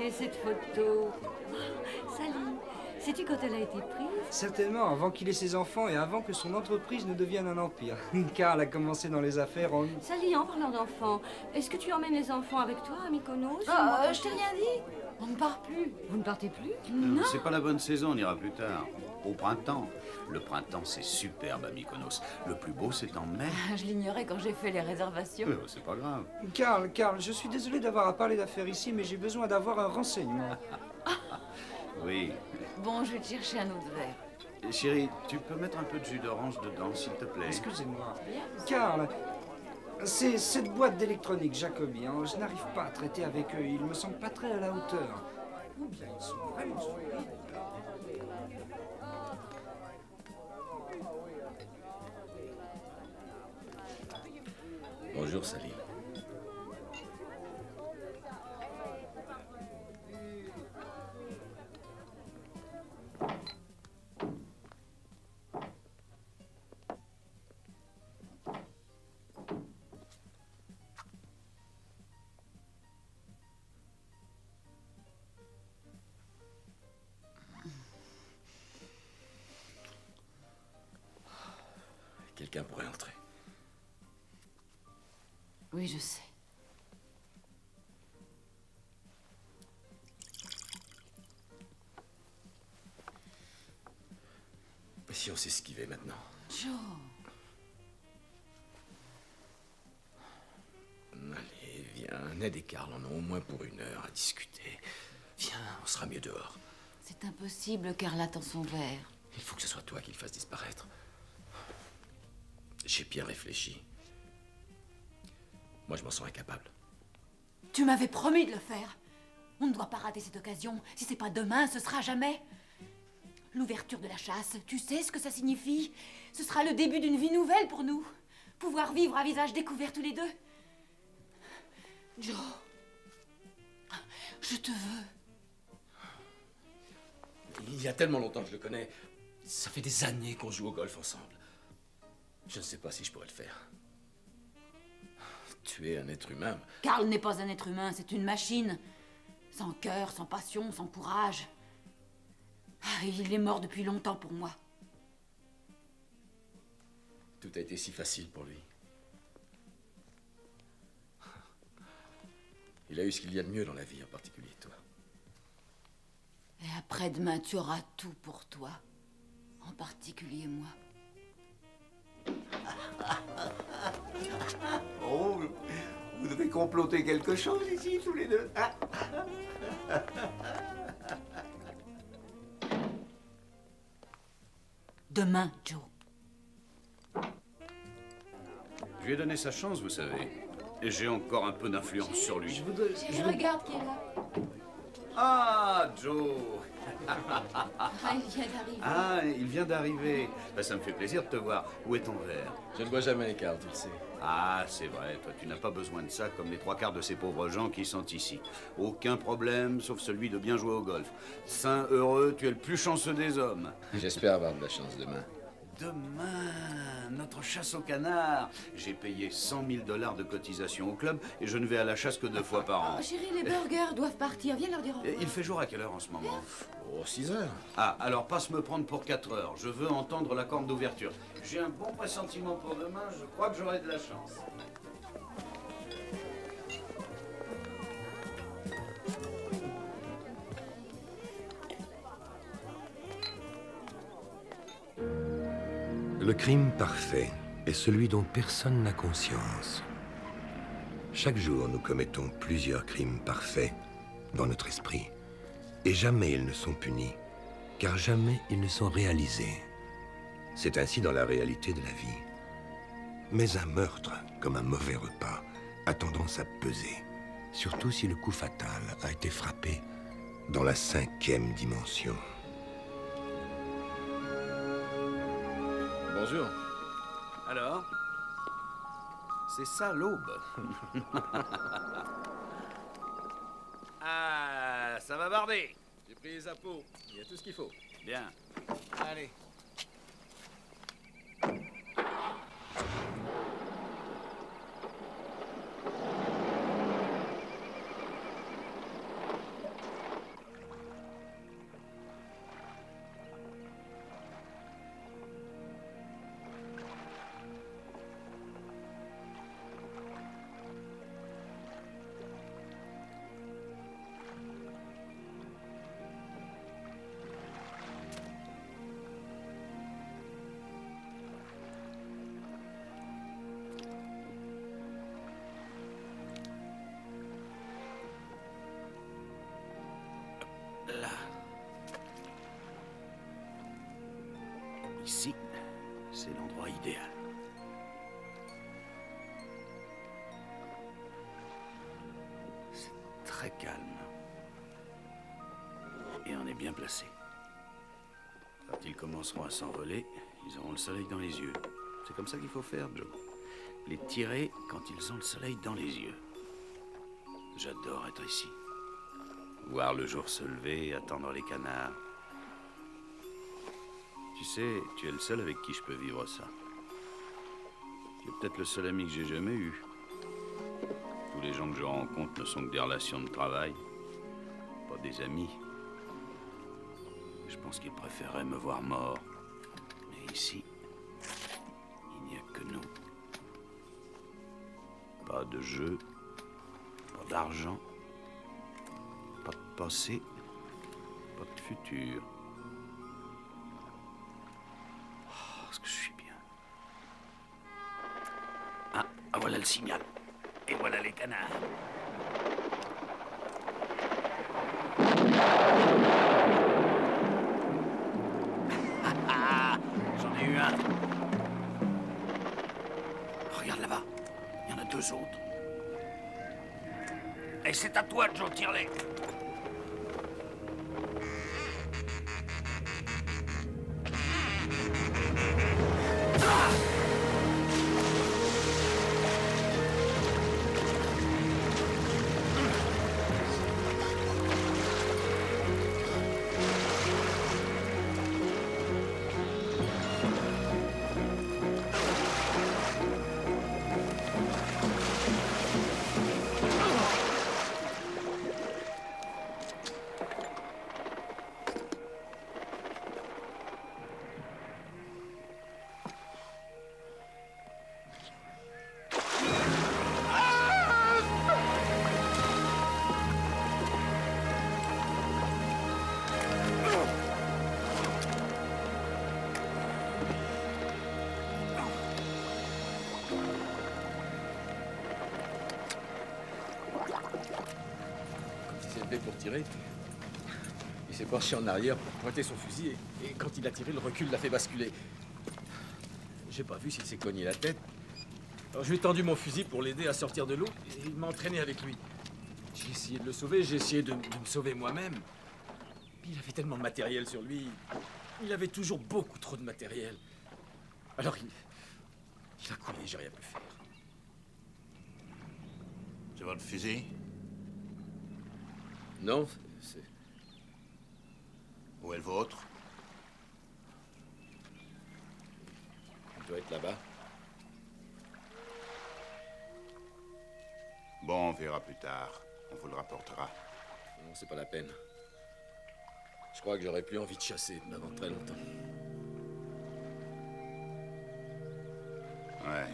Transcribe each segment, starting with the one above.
Regardez cette photo. Sally, sais-tu quand elle a été prise? Certainement, avant qu'il ait ses enfants et avant que son entreprise ne devienne un empire. Karl a commencé dans les affaires en... Sally, en parlant d'enfants, est-ce que tu emmènes les enfants avec toi à Mykonos? Je t'ai rien dit. On ne part plus. Vous ne partez plus? Non. C'est pas la bonne saison, on ira plus tard. Au printemps. Le printemps, c'est superbe à Mykonos. Le plus beau, c'est en mai. Je l'ignorais quand j'ai fait les réservations. C'est pas grave. Karl, je suis désolé d'avoir à parler d'affaires ici, mais j'ai besoin d'avoir un renseignement. Oui. Bon, je vais te chercher un autre verre. Chérie, tu peux mettre un peu de jus d'orange dedans, s'il te plaît? Excusez-moi. Karl, c'est cette boîte d'électronique Jacobi. Hein, je n'arrive pas à traiter avec eux. Ils me semblent pas très à la hauteur. Ou bien ils sont vraiment stupides. Bonjour, Sally. Quelqu'un pourrait entrer. Oui, je sais. Mais si on s'esquivait maintenant? Joe. Allez, viens. Ned et Karl en ont au moins pour 1 heure à discuter. Viens, on sera mieux dehors. C'est impossible, Karl attend son verre. Il faut que ce soit toi qui le fasse disparaître. J'ai bien réfléchi. Moi, je m'en sens incapable. Tu m'avais promis de le faire. On ne doit pas rater cette occasion. Si c'est pas demain, ce sera jamais. L'ouverture de la chasse, tu sais ce que ça signifie? Ce sera le début d'une vie nouvelle pour nous. Pouvoir vivre à visage découvert tous les deux. Joe, je te veux. Il y a tellement longtemps que je le connais. Ça fait des années qu'on joue au golf ensemble. Je ne sais pas si je pourrais le faire. Tu es un être humain. Karl n'est pas un être humain, c'est une machine. Sans cœur, sans passion, sans courage. Ah, il est mort depuis longtemps pour moi. Tout a été si facile pour lui. Il a eu ce qu'il y a de mieux dans la vie, en particulier toi. Et après-demain, tu auras tout pour toi. En particulier moi. Oh, vous devez comploter quelque chose ici, tous les deux. Ah. Demain, Joe. Je lui ai donné sa chance, vous savez. Et j'ai encore un peu d'influence sur lui. Chérie, regarde qui est là. Ah, Joe. Ah, il vient d'arriver. Ah, il vient d'arriver. Ben, ça me fait plaisir de te voir. Où est ton verre? Je ne bois jamais, Karl, tu le sais. Ah, c'est vrai, toi, tu n'as pas besoin de ça comme les 3/4 de ces pauvres gens qui sont ici. Aucun problème, sauf celui de bien jouer au golf. Sain, heureux, tu es le plus chanceux des hommes. J'espère avoir de la chance demain. Demain, notre chasse au canard. J'ai payé 100 000 $ de cotisation au club et je ne vais à la chasse que 2 fois par an. Oh, chérie, les burgers doivent partir. Viens leur dire au revoir. Il fait jour à quelle heure en ce moment? Oh, 6 heures. Ah, alors passe me prendre pour 4 heures. Je veux entendre la corne d'ouverture. J'ai un bon pressentiment pour demain, je crois que j'aurai de la chance. Le crime parfait est celui dont personne n'a conscience. Chaque jour, nous commettons plusieurs crimes parfaits dans notre esprit. Et jamais ils ne sont punis, car jamais ils ne sont réalisés. C'est ainsi dans la réalité de la vie. Mais un meurtre, comme un mauvais repas, a tendance à peser, surtout si le coup fatal a été frappé dans la 5e dimension. Bonjour. Alors? C'est ça l'aube. Ah, ça va barder. J'ai pris les appos. Il y a tout ce qu'il faut. Bien. Allez. très calme. Et on est bien placé. Quand ils commenceront à s'envoler, ils auront le soleil dans les yeux. C'est comme ça qu'il faut faire, Joe. Les tirer quand ils ont le soleil dans les yeux. J'adore être ici. Voir le jour se lever et attendre les canards. Tu sais, tu es le seul avec qui je peux vivre ça. Tu es peut-être le seul ami que j'ai jamais eu. Tous les gens que je rencontre ne sont que des relations de travail, pas des amis. Je pense qu'ils préféreraient me voir mort. Mais ici, il n'y a que nous. Pas de jeu, pas d'argent, pas de passé, pas de futur. Oh, est-ce que je suis bien? Ah, voilà le signal. Et voilà les canards. J'en ai eu un. Regarde là-bas. Il y en a deux autres. Et c'est à toi, Joe, tire-les. Pour tirer. Il s'est penché en arrière pour pointer son fusil et quand il a tiré, le recul l'a fait basculer. J'ai pas vu s'il s'est cogné la tête. Alors je lui ai tendu mon fusil pour l'aider à sortir de l'eau et il m'a entraîné avec lui. J'ai essayé de le sauver, j'ai essayé de me sauver moi-même. Il avait tellement de matériel sur lui. Il avait toujours beaucoup trop de matériel. Alors il a coulé, j'ai rien pu faire. C'est votre fusil? Non, c'est... Où est le vôtre? Il doit être là-bas. Bon, on verra plus tard. On vous le rapportera. Non, c'est pas la peine. Je crois que j'aurais plus envie de chasser avant très longtemps. Ouais.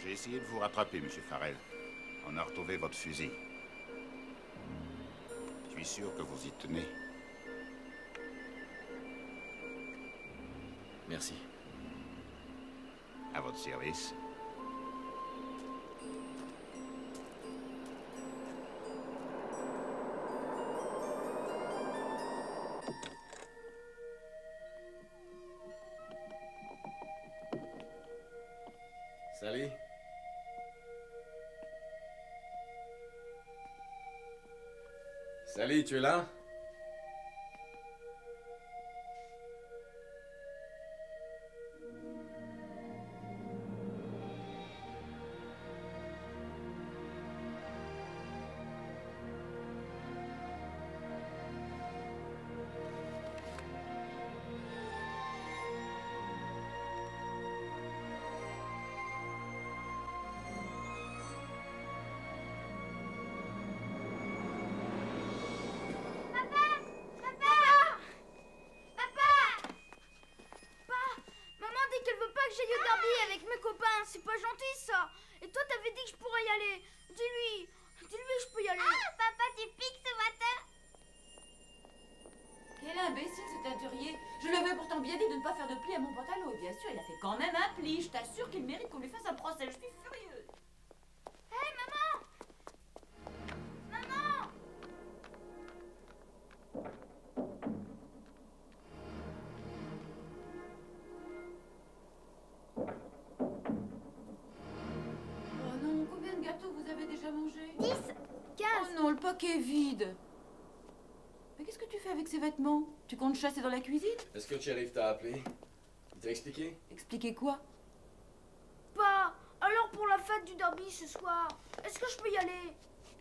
J'ai essayé de vous rattraper, Monsieur Farrell. On a retrouvé votre fusil. Je suis sûr que vous y tenez. Merci. À votre service. Sally? Sally, tu es là? à faire de pli à mon pantalon. Et bien sûr, il a fait quand même un pli. Je t'assure qu'il mérite qu'on lui fasse un procès. Je suis furieuse. Hé, maman! Maman! Oh non, combien de gâteaux vous avez déjà mangé? 10, 15. Oh non, le paquet est vide. Mais qu'est-ce que tu fais avec ces vêtements? Tu comptes chasser dans la cuisine? Est-ce que Sheriff t'a appelé? Il t'a expliqué? Expliquez quoi? Pas. Alors pour la fête du derby ce soir, est-ce que je peux y aller?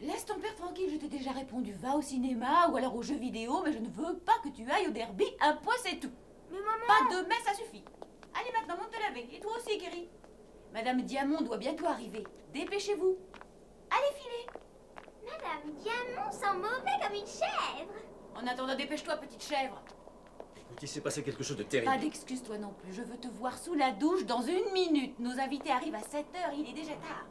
Laisse ton père tranquille, je t'ai déjà répondu. Va au cinéma ou alors aux jeux vidéo, mais je ne veux pas que tu ailles au derby. Un point, c'est tout. Mais maman... Pas de mais, ça suffit. Allez maintenant, monte te laver. Et toi aussi, Kerry. Madame Diamond doit bientôt arriver. Dépêchez-vous. Allez, filez. Madame Diamond sent mauvais comme une chèvre. En attendant, dépêche-toi, petite chèvre. Écoute, il s'est passé quelque chose de terrible. Pas d'excuse, toi non plus. Je veux te voir sous la douche dans 1 minute. Nos invités arrivent à 7 h. Il est déjà tard.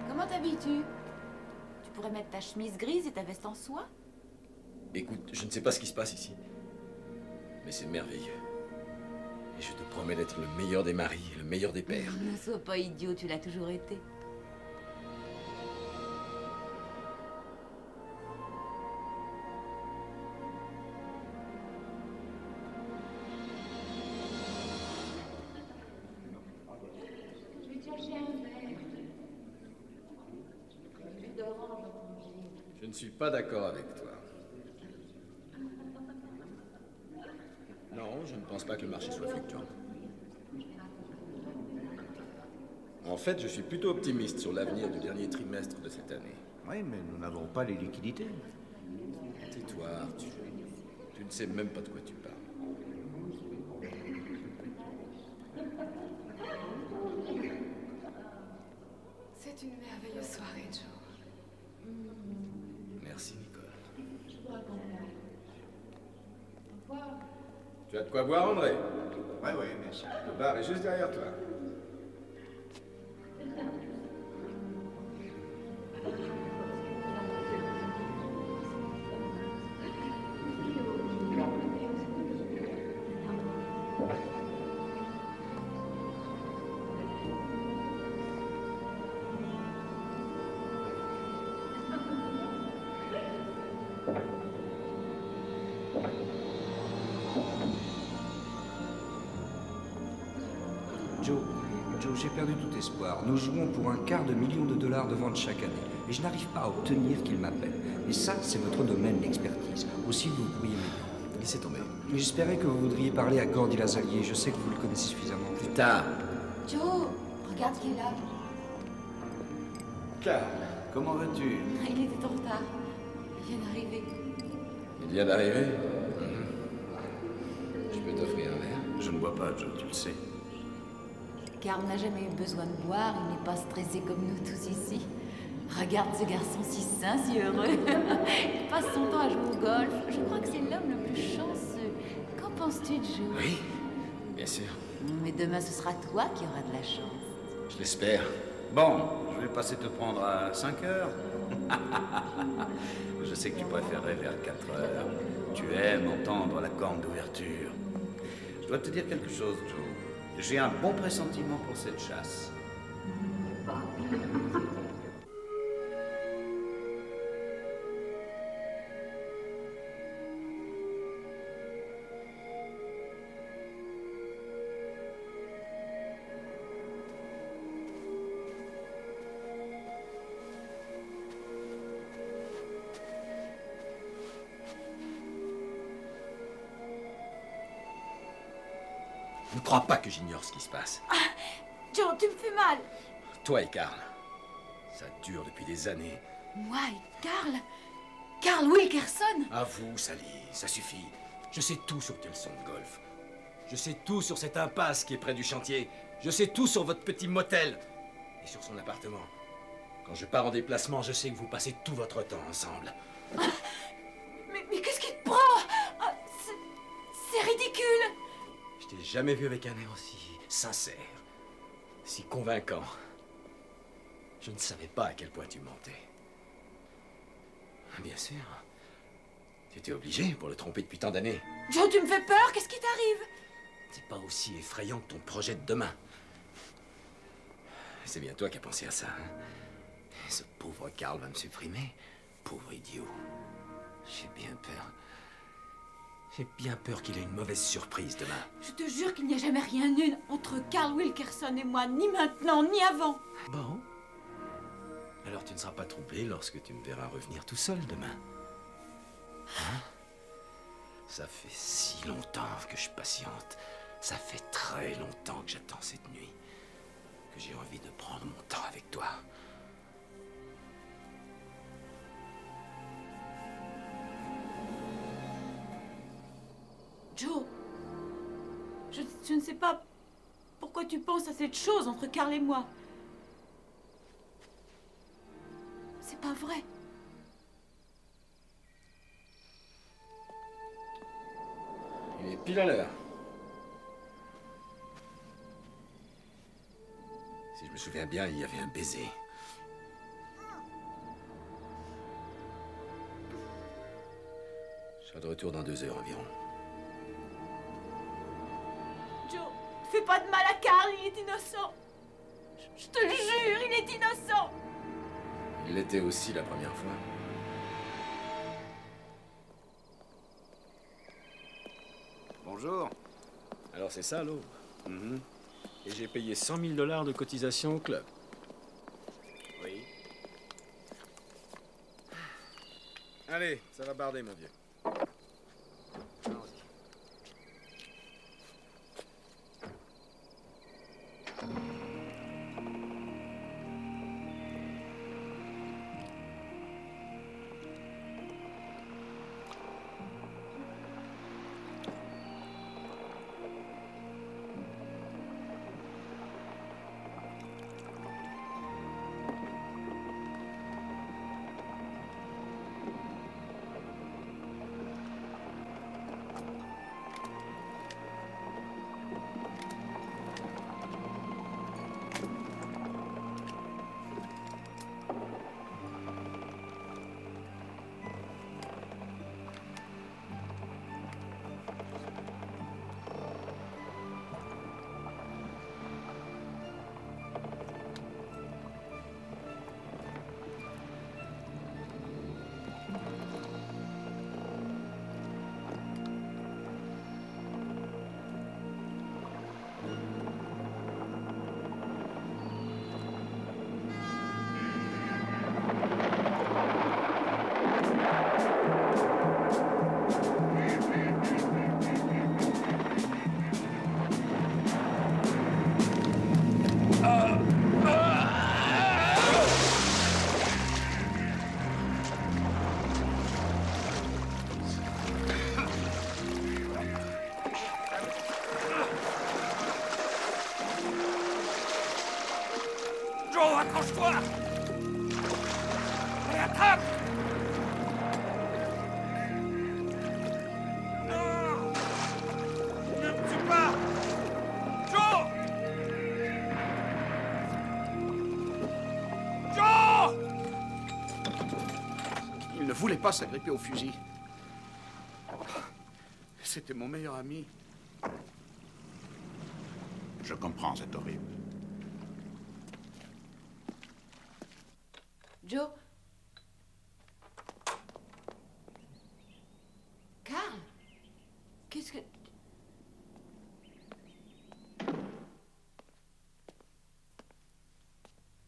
Comment t'habilles-tu? Tu pourrais mettre ta chemise grise et ta veste en soie? Écoute, je ne sais pas ce qui se passe ici. Mais c'est merveilleux. Et je te promets d'être le meilleur des maris, le meilleur des pères. Ne sois pas idiot, tu l'as toujours été. Je ne suis pas d'accord avec toi. Non, je ne pense pas que le marché soit fluctuant. En fait, je suis plutôt optimiste sur l'avenir du dernier trimestre de cette année. Oui, mais nous n'avons pas les liquidités. Tais-toi, Arthur. Tu ne sais même pas de quoi tu parles. C'est une merveilleuse soirée, Joe. Merci, Nicole. Tu as de quoi boire, André? Oui, oui, merci. Le bar est juste derrière toi. Joe, j'ai perdu tout espoir. Nous jouons pour $250 000 de ventes chaque année. Et je n'arrive pas à obtenir qu'il m'appelle. Et ça, c'est votre domaine d'expertise. Aussi, vous pourriez m'aider. Laissez tomber. J'espérais que vous voudriez parler à Gordy Lasalier. Je sais que vous le connaissez suffisamment. Plus tard. Joe, regarde qui est là. Carl, comment vas-tu? Il était en retard. Il vient d'arriver. Il vient d'arriver? Je peux t'offrir un verre? Je ne bois pas, Joe, tu le sais. Carl n'a jamais eu besoin de boire, il n'est pas stressé comme nous tous ici. Regarde ce garçon si sain, si heureux. Il passe son temps à jouer au golf. Je crois que c'est l'homme le plus chanceux. Qu'en penses-tu, Joe? Oui, bien sûr. Mais demain, ce sera toi qui auras de la chance. Je l'espère. Bon, je vais passer te prendre à 5 heures. Je sais que tu préférerais vers 4 heures. Tu aimes entendre la corne d'ouverture. Je dois te dire quelque chose, Joe. J'ai un bon pressentiment pour cette chasse. Ne crois pas que j'ignore ce qui se passe. Joe, tu me fais mal. Toi et Carl, ça dure depuis des années. Moi et Carl? Carl Wilkerson? À vous, Sally, ça suffit. Je sais tout sur Kelson Golf. Je sais tout sur cette impasse qui est près du chantier. Je sais tout sur votre petit motel. Et sur son appartement. Quand je pars en déplacement, je sais que vous passez tout votre temps ensemble. Ah, mais qu'est-ce qui te prend? Ah, c'est ridicule. Je t'ai jamais vu avec un air aussi sincère, si convaincant. Je ne savais pas à quel point tu mentais. Bien sûr. Tu étais obligé pour le tromper depuis tant d'années. Joe, tu me fais peur. Qu'est-ce qui t'arrive? C'est pas aussi effrayant que ton projet de demain. C'est bien toi qui as pensé à ça, hein? Ce pauvre Carl va me supprimer. Pauvre idiot. J'ai bien peur. J'ai bien peur qu'il ait une mauvaise surprise demain. Je te jure qu'il n'y a jamais rien eu entre Carl Wilkerson et moi, ni maintenant, ni avant. Bon. Alors tu ne seras pas troublé lorsque tu me verras revenir tout seul demain. Hein? Ça fait si longtemps que je patiente. Ça fait très longtemps que j'attends cette nuit. Que j'ai envie de prendre mon temps avec toi. Joe, je ne sais pas pourquoi tu penses à cette chose entre Carl et moi. C'est pas vrai. Il est pile à l'heure. Si je me souviens bien, il y avait un baiser. Je serai de retour dans 2 heures environ. Joe, fais pas de mal à Carl, il est innocent. Je te le jure, il est innocent. Il l'était aussi la première fois. Bonjour. Alors c'est ça, l'eau. Et j'ai payé 100 000 $ de cotisation au club. Oui. Allez, ça va barder, mon vieux. Allons-y. Accroche-toi! Et attrape! Non! Ne me tue pas! Joe! Joe! Il ne voulait pas s'agripper au fusil. C'était mon meilleur ami. Je comprends, c'est horrible. Joe? Carl? Qu'est-ce que...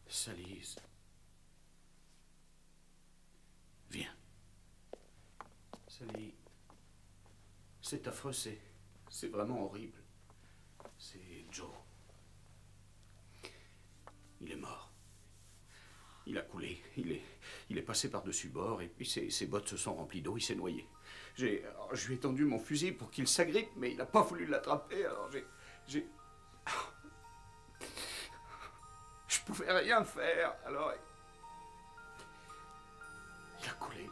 Sally. Viens. Sally. C'est affreux, c'est vraiment horrible. C'est Joe. Il est mort. Il a coulé. Il est passé par-dessus bord et puis ses bottes se sont remplies d'eau, il s'est noyé. Je lui ai tendu mon fusil pour qu'il s'agrippe, mais il n'a pas voulu l'attraper, alors j'ai... Je pouvais rien faire, alors... Il a coulé.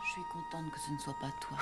Je suis contente que ce ne soit pas toi.